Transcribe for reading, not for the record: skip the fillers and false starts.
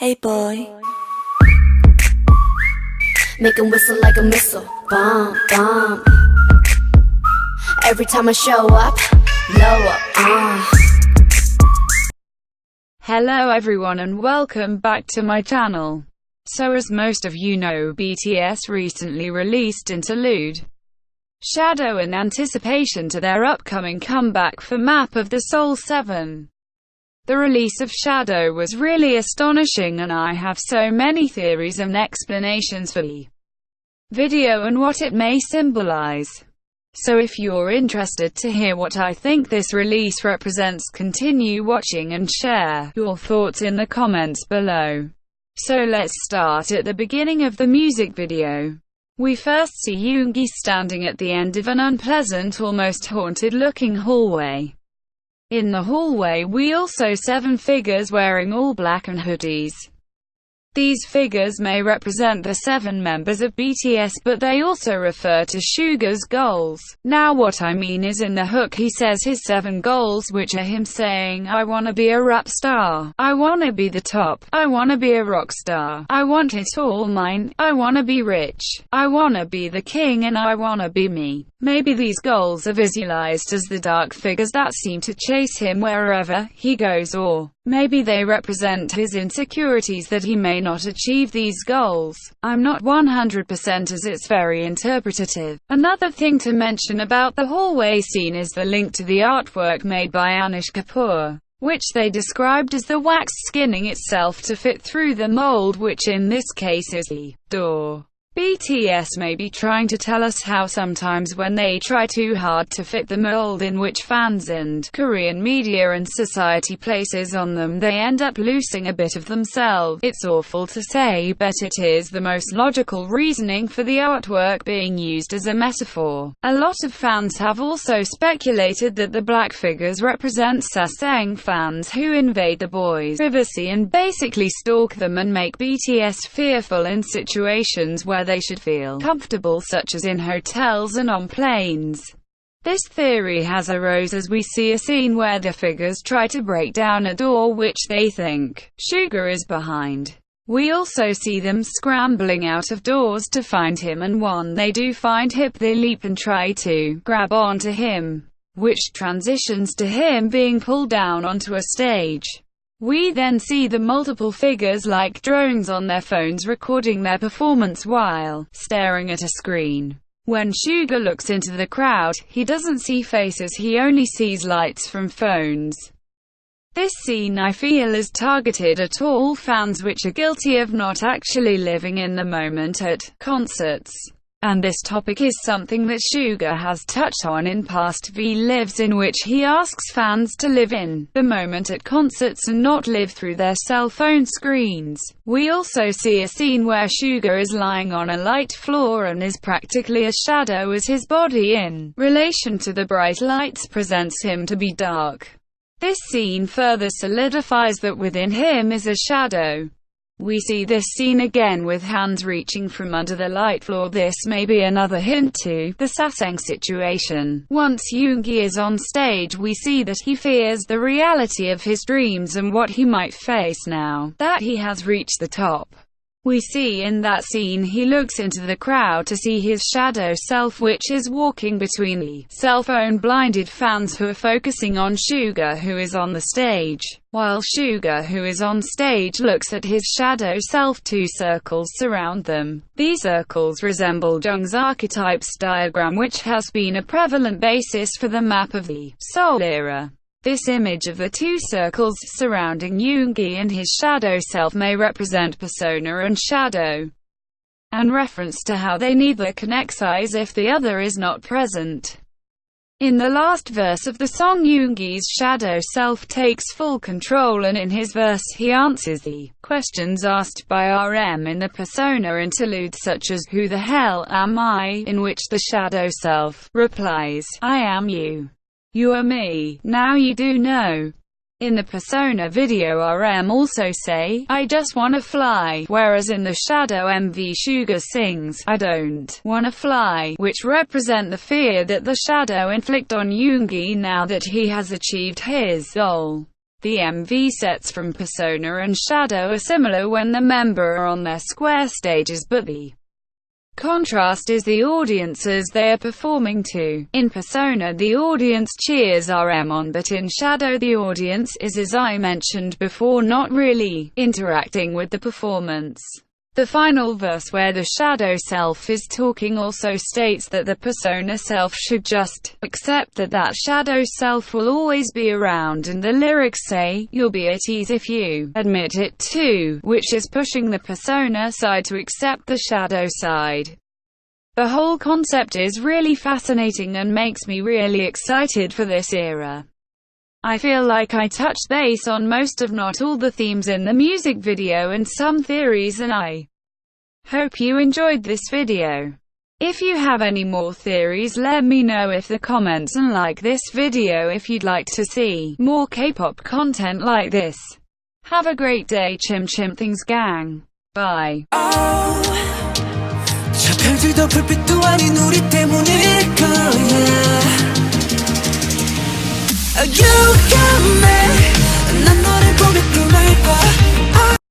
Hey boy, make him whistle like a missile, bomb, bomb. Every time I show up, blow up, Hello everyone and welcome back to my channel. So as most of you know, BTS recently released Interlude Shadow in anticipation to their upcoming comeback for Map of the Soul 7. The release of Shadow was really astonishing and I have so many theories and explanations for the video and what it may symbolize. So if you're interested to hear what I think this release represents, continue watching and share your thoughts in the comments below. So let's start at the beginning of the music video. We first see Yoongi standing at the end of an unpleasant, almost haunted-looking hallway. In the hallway we also 7 figures wearing all black and hoodies. These figures may represent the 7 members of BTS, but they also refer to Suga's goals. Now what I mean is, in the hook he says his 7 goals, which are him saying, I wanna be a rap star, I wanna be the top, I wanna be a rock star, I want it all mine, I wanna be rich, I wanna be the king, and I wanna be me. Maybe these goals are visualized as the dark figures that seem to chase him wherever he goes, or maybe they represent his insecurities that he may not achieve these goals. I'm not 100% as it's very interpretative. Another thing to mention about the hallway scene is the link to the artwork made by Anish Kapoor, which they described as the wax skinning itself to fit through the mold, which in this case is the door. BTS may be trying to tell us how sometimes when they try too hard to fit the mold in which fans and Korean media and society places on them, they end up losing a bit of themselves. It's awful to say, but it is the most logical reasoning for the artwork being used as a metaphor. A lot of fans have also speculated that the black figures represent Sasaeng fans who invade the boys' privacy and basically stalk them and make BTS fearful in situations where they should feel comfortable, such as in hotels and on planes. This theory has arose as we see a scene where the figures try to break down a door which they think Suga is behind. We also see them scrambling out of doors to find him, and when they do find him, they leap and try to grab onto him, which transitions to him being pulled down onto a stage. We then see the multiple figures like drones on their phones recording their performance while staring at a screen. When Suga looks into the crowd, he doesn't see faces, he only sees lights from phones. This scene I feel is targeted at all fans which are guilty of not actually living in the moment at concerts. And this topic is something that Suga has touched on in past V-Lives, in which he asks fans to live in the moment at concerts and not live through their cell phone screens. We also see a scene where Suga is lying on a light floor and is practically a shadow, as his body in relation to the bright lights presents him to be dark. This scene further solidifies that within him is a shadow. We see this scene again with hands reaching from under the light floor. This may be another hint to the Sasaeng situation. Once Yoongi is on stage, we see that he fears the reality of his dreams and what he might face now that he has reached the top. We see in that scene he looks into the crowd to see his shadow self, which is walking between the cell phone blinded fans who are focusing on Suga, who is on the stage. While Suga, who is on stage, looks at his shadow self, 2 circles surround them. These circles resemble Jung's archetypes diagram, which has been a prevalent basis for the Map of the Soul era. This image of the 2 circles surrounding Yoongi and his shadow self may represent persona and shadow, and reference to how they neither can exist if the other is not present. In the last verse of the song, Yoongi's shadow self takes full control, and in his verse he answers the questions asked by RM in the persona interlude, such as, "Who the hell am I?" in which the shadow self replies, "I am you. You are me. Now you do know." In the persona video, RM also say, "I just wanna fly," whereas in the shadow MV Suga sings, "I don't wanna fly," which represent the fear that the shadow inflict on Yoongi now that he has achieved his goal. The MV sets from Persona and Shadow are similar when the members are on their square stages, but the contrast is the audiences they are performing to. In Persona, the audience cheers RM on, but in Shadow the audience is, as I mentioned before, not really interacting with the performance. The final verse, where the Shadow self is talking, also states that the Persona self should just accept that that Shadow self will always be around, and the lyrics say, "You'll be at ease if you admit it too," which is pushing the Persona side to accept the Shadow side. The whole concept is really fascinating and makes me really excited for this era. I feel like I touched base on most if not all the themes in the music video and some theories, and I hope you enjoyed this video. If you have any more theories, let me know in the comments, and like this video if you'd like to see more K-pop content like this. Have a great day, Chimchimthings gang. Bye. 저 별들도 불빛도 아닌 우리 때문에